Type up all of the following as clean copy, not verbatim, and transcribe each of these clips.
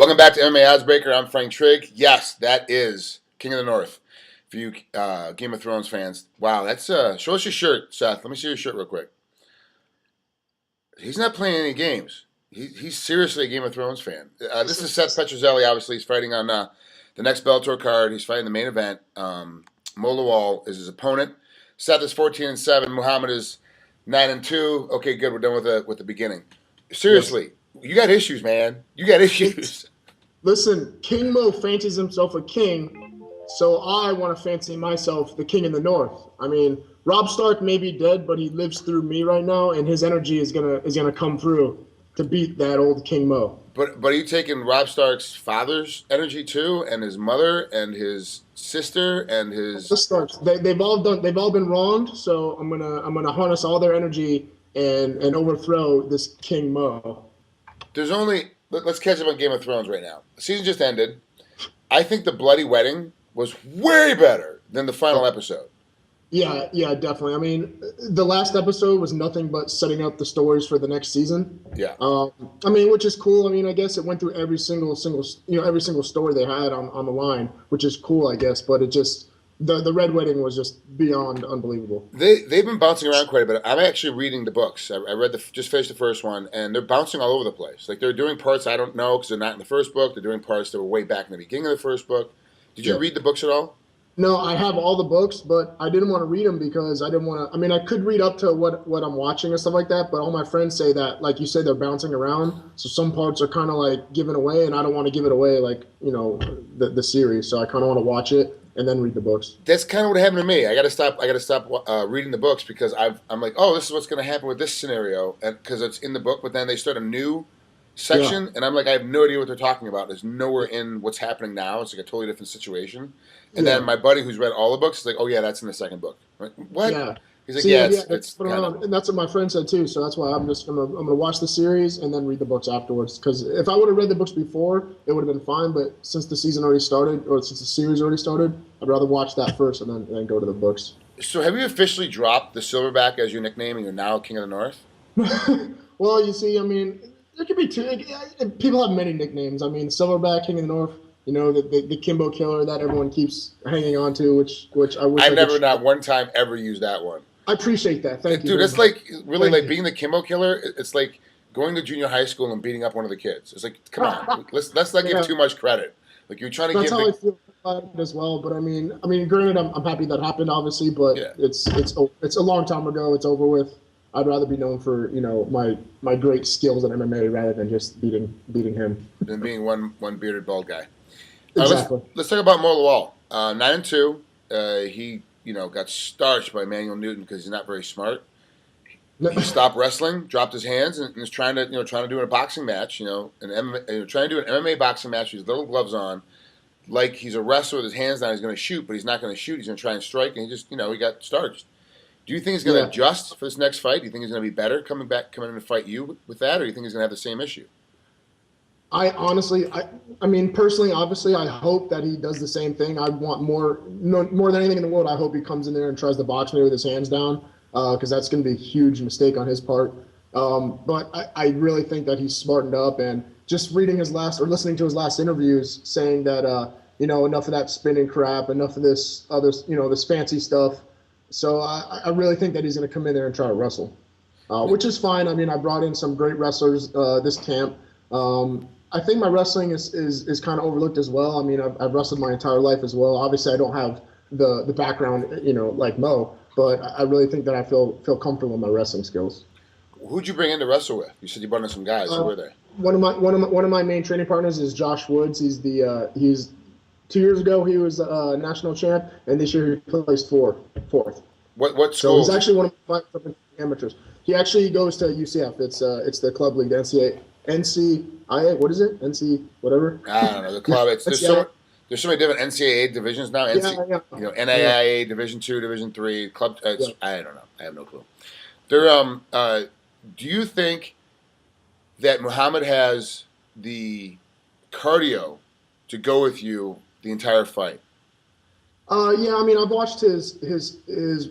Welcome back to MMA Oddsbreaker. I'm Frank Trigg. Yes, that is King of the North. For you Game of Thrones fans, wow, that's show us your shirt, Seth. Let me see your shirt real quick. He's not playing any games. He's seriously a Game of Thrones fan. This is Seth Petruzelli. Obviously, he's fighting on the next Bellator card. He's fighting the main event. Mo Lawal is his opponent. Seth is 14-7. Muhammad is 9-2. Okay, good. We're done with the beginning. Seriously. Yes. You got issues, man. You got issues. Listen, King Mo fancies himself a king, so I want to fancy myself the king in the north. I mean, Robb Stark may be dead, but he lives through me right now, and his energy is gonna come through to beat that old King Mo. But are you taking Robb Stark's father's energy too, and his mother, and his sister, and his the Starks? They've all been wronged, so I'm gonna harness all their energy and overthrow this King Mo. Let's catch up on Game of Thrones right now. The season just ended. I think the bloody wedding was way better than the final episode. Yeah, definitely. I mean, the last episode was nothing but setting up the stories for the next season. Yeah. I mean, which is cool. I mean, I guess it went through every single story they had on the line, which is cool, I guess. But it just the Red Wedding was just beyond unbelievable. They've been bouncing around quite a bit. I'm actually reading the books. I read just finished the first one, and they're bouncing all over the place. Like they're doing parts I don't know because they're not in the first book. They're doing parts that were way back in the beginning of the first book. Did you read the books at all? No, I have all the books, but I didn't want to read them because I didn't want to. I mean, I could read up to what I'm watching and stuff like that, but all my friends say that, like you said, they're bouncing around. So some parts are kind of like given away, and I don't want to give it away, like the series. So I kind of want to watch it and then read the books. That's kind of what happened to me. I got to stop reading the books because I'm like, oh, this is what's going to happen with this scenario, and because it's in the book. But then they start a new section, and I'm like, I have no idea what they're talking about. There's nowhere in what's happening now. It's like a totally different situation. And then my buddy who's read all the books is like, oh yeah, that's in the second book. I'm like, what? Yeah. He's like, and that's what my friend said too. So that's why I'm gonna watch the series and then read the books afterwards. Because if I would have read the books before, it would have been fine. But since the season already started, or since the series already started, I'd rather watch that first and then go to the books. So have you officially dropped the Silverback as your nickname, and you're now King of the North? Well, you see, I mean, there could be two. People have many nicknames. I mean, Silverback, King of the North. You know, the Kimbo Killer that everyone keeps hanging on to, which I wish I've never, not one time, ever used that one. I appreciate that. Thank you. Dude, it's like, really, like, being the Kimbo Killer, it's like going to junior high school and beating up one of the kids. It's like, come on, let's not give too much credit. Like, you're trying to That's give how I feel about it as well. But I mean, granted, I'm happy that happened, obviously, but it's a long time ago. It's over with. I'd rather be known for my great skills at MMA rather than just beating him. Than being one bearded bald guy. Exactly. Let's talk about Mo Lawal. 9-2. He got starched by Manuel Newton because he's not very smart. He stopped wrestling, dropped his hands, and is trying to do a boxing match. Trying to do an MMA boxing match with his little gloves on, like he's a wrestler with his hands down. He's going to shoot, but he's not going to shoot. He's going to try and strike, and he got starched. Do you think he's going to adjust for this next fight? Do you think he's going to be better coming in to fight you with that, or do you think he's going to have the same issue? I mean, personally, obviously, I hope that he does the same thing. I want more than anything in the world. I hope he comes in there and tries to box me with his hands down, because that's going to be a huge mistake on his part. But I really think that he's smartened up, and just listening to his last interviews saying that, enough of that spinning crap, enough of this other, this fancy stuff. So I really think that he's going to come in there and try to wrestle, which is fine. I mean, I brought in some great wrestlers this camp. I think my wrestling is kind of overlooked as well. I mean, I've wrestled my entire life as well. Obviously, I don't have the background, like Mo, but I really think that I feel comfortable with my wrestling skills. Who'd you bring in to wrestle with? You said you brought in some guys. Who were they? One of my main training partners is Josh Woods. He's 2 years ago he was national champ, and this year he placed fourth. What school? So he's actually one of my amateurs. He actually goes to UCF. It's the club league, the NCAA. What is it? NC whatever. I don't know the club. There's so many different NCAA divisions now. NAIA Division 2, Division 3 club. I don't know. I have no clue. Do you think that Muhammad has the cardio to go with you the entire fight? Yeah, I mean, I've watched his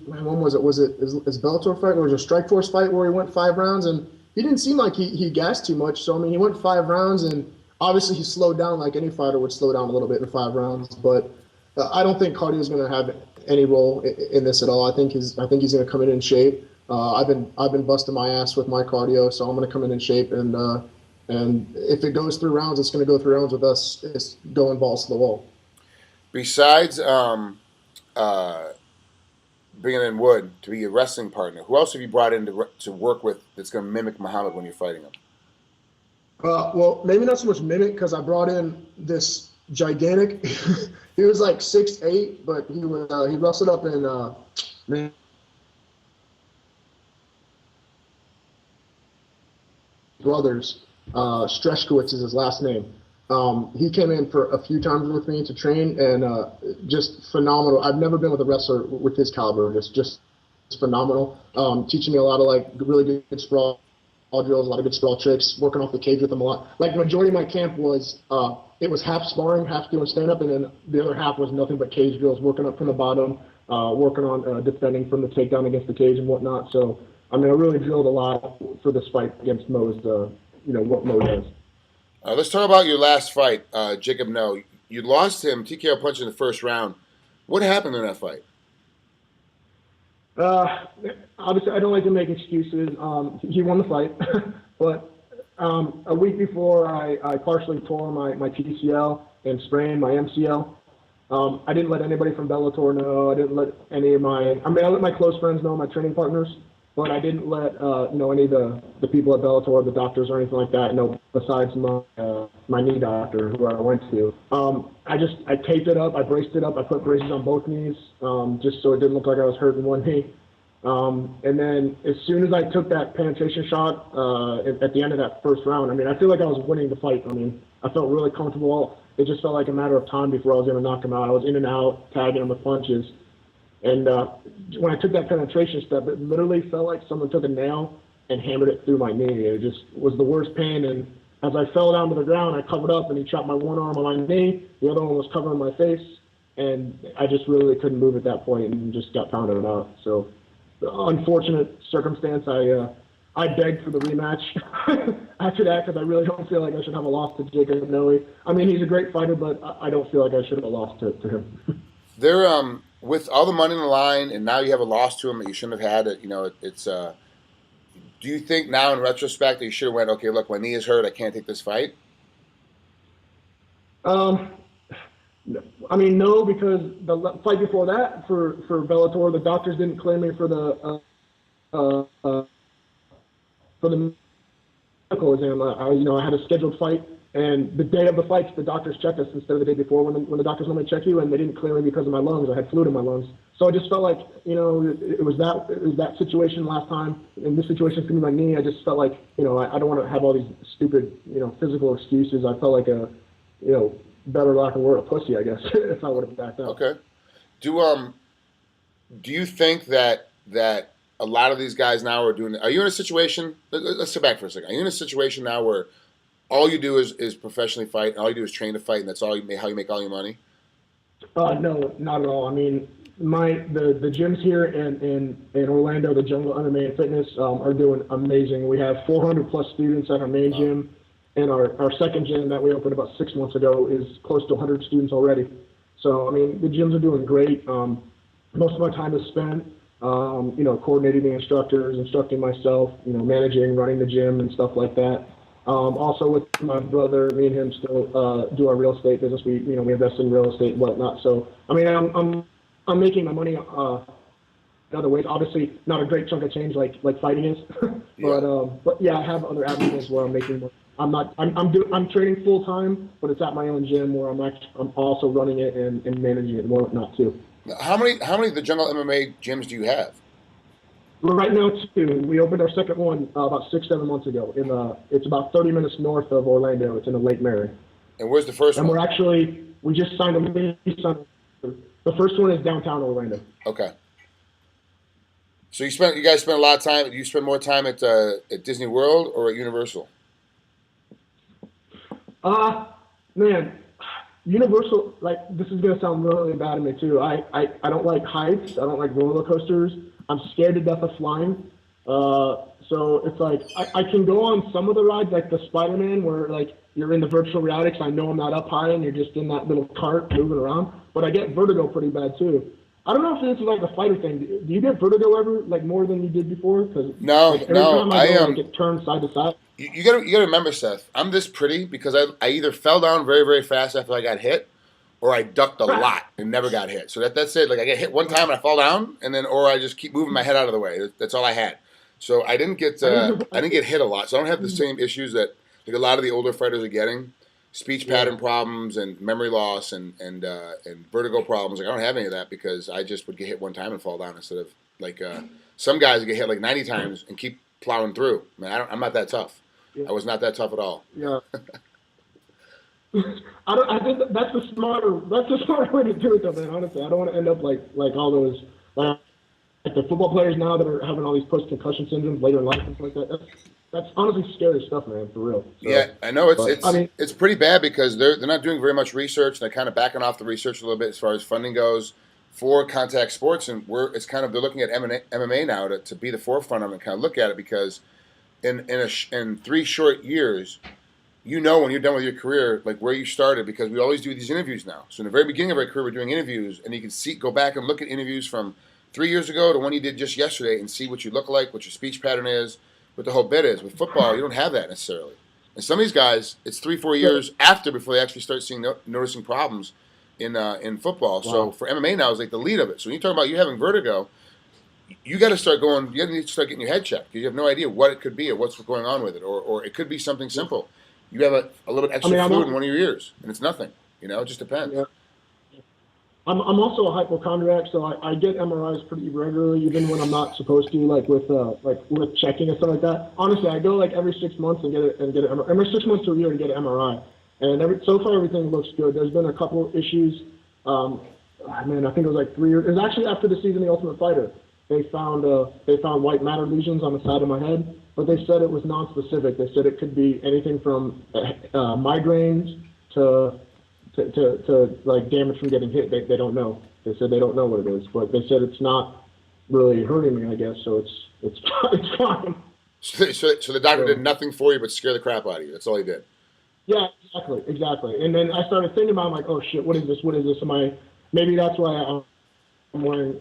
when was it? Was it his Bellator fight or was it a Strikeforce fight where he went 5 rounds and he didn't seem like he gassed too much. So I mean, he went 5 rounds and obviously he slowed down like any fighter would slow down a little bit in 5 rounds, but I don't think cardio is going to have any role in this at all. I think he's going to come in shape. I've been busting my ass with my cardio, so I'm going to come in shape, and if it goes 3 rounds, it's going to go 3 rounds with us. It's going balls to the wall. Besides uh, bringing in Wood to be a wrestling partner, who else have you brought in to work with that's going to mimic Muhammad when you're fighting him? Well, maybe not so much mimic because I brought in this gigantic. He was like 6'8", but he wrestled up in brothers. Streshkowitz is his last name. He came in for a few times with me to train, and just phenomenal. I've never been with a wrestler with his caliber. It's phenomenal. Teaching me a lot of like really good sprawl drills, a lot of good sprawl tricks. Working off the cage with him a lot. Like the majority of my camp was it was half sparring, half doing stand up, and then the other half was nothing but cage drills. Working up from the bottom, working on defending from the takedown against the cage and whatnot. So I mean, I really drilled a lot for this fight against Mo's. What Mo does. Let's talk about your last fight, Jacob No. You lost him TKO punch in the first round. What happened in that fight? Uh, Obviously, I don't like to make excuses. He won the fight, but a week before, I partially tore my TCL and sprained my MCL. I didn't let anybody from Bellator know. I didn't let any of I let my close friends know, my training partners, but I didn't let any of the people at Bellator, the doctors or anything like that know, besides my knee doctor who I went to. I taped it up, I braced it up, I put braces on both knees, just so it didn't look like I was hurting one knee. And then as soon as I took that penetration shot at the end of that first round, I mean, I feel like I was winning the fight. I mean, I felt really comfortable. It just felt like a matter of time before I was going to knock him out. I was in and out, tagging him with punches. And when I took that penetration step, it literally felt like someone took a nail and hammered it through my knee. It just was the worst pain. And as I fell down to the ground, I covered up, and he chopped my one arm on my knee. The other one was covering my face. And I just really couldn't move at that point and just got pounded out. So, unfortunate circumstance. I begged for the rematch after that because I really don't feel like I should have a loss to Jacob Noe. I mean, he's a great fighter, but I don't feel like I should have lost to him. They're with all the money in the line, and now you have a loss to him that you shouldn't have had. It's. Do you think now in retrospect that you should have went, okay, look, my knee is hurt, I can't take this fight? I mean, no, because the fight before that for Bellator, the doctors didn't clear me for the medical exam. I had a scheduled fight, and the day of the fight, the doctors checked us instead of the day before when the doctors normally check you, and they didn't clear me because of my lungs. I had fluid in my lungs. So I just felt like, it was that situation last time. In this situation, it's going to be my knee. I just felt like, I don't want to have all these stupid, physical excuses. I felt like better lack of word, a pussy, I guess, if I would have backed up. Okay. Do you think that a lot of these guys now are doing? Are you in a situation? Let's sit back for a second. Are you in a situation now where all you do is professionally fight, and all you do is train to fight, and that's how you make all your money? No, not at all. I mean, the gyms here in Orlando, the Jungle MMA and Fitness, are doing amazing. We have 400 plus students at our main gym. And our second gym that we opened about 6 months ago is close to 100 students already. So, I mean, the gyms are doing great. Most of my time is spent, coordinating the instructors, instructing myself, managing, running the gym and stuff like that. Also with my brother, me and him still do our real estate business. We invest in real estate and whatnot. So, I mean, I'm making my money in other ways. Obviously, not a great chunk of change like fighting is, but yeah, I have other avenues where I'm making money. I'm training full time, but it's at my own gym where I'm also running it and managing it and whatnot too. How many of the Jungle MMA gyms do you have? Well, right now, 2. We opened our second one about 6-7 months ago. It's about 30 minutes north of Orlando. It's in the Lake Mary. And where's the first one? And we just signed a lease on. The first one is downtown Orlando. Okay. So you guys spend a lot of time. Do you spend more time at Disney World or at Universal? Man, Universal, like, this is going to sound really bad to me, too. I don't like heights. I don't like roller coasters. I'm scared to death of flying. So it's like I can go on some of the rides, like the Spider-Man, where like you're in the virtual reality. 'Cause I know I'm not up high and you're just in that little cart moving around. But I get vertigo pretty bad too. I don't know if this is like a fighter thing. Do you get vertigo ever, like more than you did before? Because like No, every no, time I I go, am. like it turns side to side. You gotta remember, Seth. I'm this pretty because I either fell down very very fast after I got hit, or I ducked a lot and never got hit. So that's it. Like I get hit one time and I fall down, and then or I just keep moving my head out of the way. That's all I had. So I didn't get hit a lot. So I don't have the same issues that like a lot of the older fighters are getting, speech Yeah. pattern problems and memory loss and vertigo problems. Like I don't have any of that because I just would get hit one time and fall down instead of like some guys get hit like 90 times and keep plowing through. Man, I'm not that tough. Yeah. I was not that tough at all. Yeah. I don't. I think that's the smarter. That's the smarter way to do it, though, man. Honestly, I don't want to end up like all those like the football players now that are having all these post concussion syndromes later in life and stuff like that. That's honestly scary stuff, man. For real. So, Yeah, I know but I mean, it's pretty bad because they're not doing very much research. They're kind of backing off the research a little bit as far as funding goes for contact sports, and it's kind of they're looking at MMA now to be the forefront of it and kind of look at it because in 3 short years, you know when you're done with your career, like where you started, because we always do these interviews now. So in the very beginning of our career, we're doing interviews, and you can go back and look at interviews from 3 years ago to one you did just yesterday, and see what you look like, what your speech pattern is, what the whole bit is. With football, you don't have that necessarily. And some of these guys, it's 3 4 years after before they actually start seeing noticing problems in football. So wow. for MMA now is like the lead of it. So when you talk about you having vertigo, you got to start going. You got to need to start getting your head checked because you have no idea what it could be or what's going on with it, or it could be something simple. You have a little bit I extra mean, I'm fluid in also, one of your ears, and it's nothing. It just depends. yeah. I'm also a hypochondriac, so I get MRIs pretty regularly, even when I'm not supposed to, like with checking and stuff like that. Honestly, I go like every 6 months and get it every 6 months to a year and get an MRI. And so far everything looks good. There's been a couple issues. Man, I think it was like 3 years. It was actually after the season of The Ultimate Fighter. They found white matter lesions on the side of my head, but they said it was non-specific. They said it could be anything from migraines to like damage from getting hit. They don't know. They said they don't know what it is, but they said it's not really hurting me. I guess so. It's it's fine. So the doctor did So nothing for you but scare the crap out of you. That's all he did. yeah, exactly. And then I started thinking about, I'm like, oh shit, what is this? What is this? Am I? Maybe that's why I'm wearing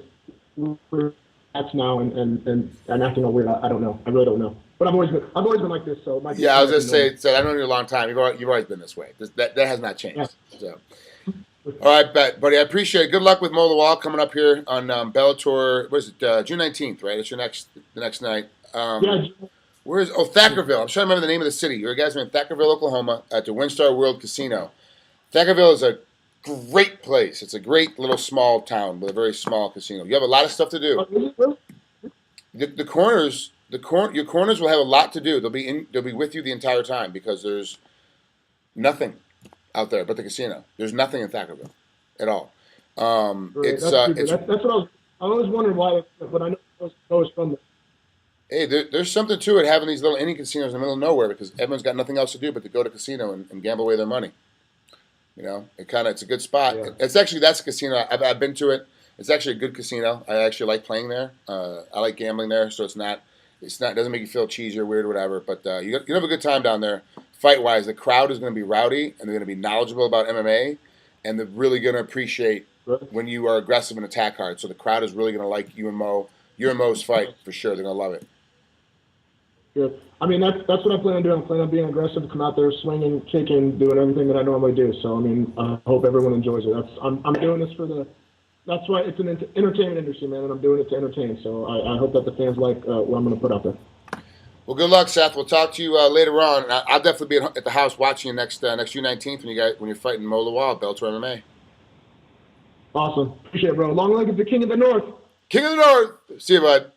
weird hats now and acting all weird. I don't know. I really don't know. But I've always been like this, so Yeah, I it was might be just saying. normal. So I know you a long time. You've always been this way. That has not Yeah. changed. So all right, buddy. I appreciate it. Good luck with Mo Lawal coming up here on Bellator. What is it? June 19th, right? It's the next night. Yeah. Where's Thackerville? I'm trying to remember the name of the city. Your guys are in Thackerville, Oklahoma, at the WinStar World Casino. Thackerville is a great place. It's a great little small town with a very small casino. You have a lot of stuff to do. The corners, your corners will have a lot to do. They'll be with you the entire time because there's nothing out there but the casino. There's nothing in Thackerville at all. Right. That's super. It's That's what I always wondered why, but I know it's from hey, there's something to it having these little indie casinos in the middle of nowhere because everyone's got nothing else to do but to go to casino and gamble away their money. It's a good spot. yeah. That's a casino. I've been to it. It's actually a good casino. I actually like playing there. I like gambling there, so it doesn't make you feel cheesy or weird or whatever. But you have a good time down there. Fight wise, the crowd is going to be rowdy and they're going to be knowledgeable about MMA, and they're really going to appreciate Right. when you are aggressive and attack hard. So the crowd is really going to like you and Mo. You and Mo's fight for sure. They're going to love it. Good. I mean, that's what I plan on doing. I plan on being aggressive, come out there, swinging, kicking, doing everything that I normally do. So, I mean, I hope everyone enjoys it. I'm doing this that's why it's an entertainment industry, man, and I'm doing it to entertain. So I hope that the fans like what I'm going to put out there. Well, good luck, Seth. We'll talk to you later on. And I'll definitely be at the house watching you next June 19th when you're fighting Mo Lawal, Bellator MMA. Awesome. Appreciate it, bro. Long leg is the king of the north. King of the North. See you, bud.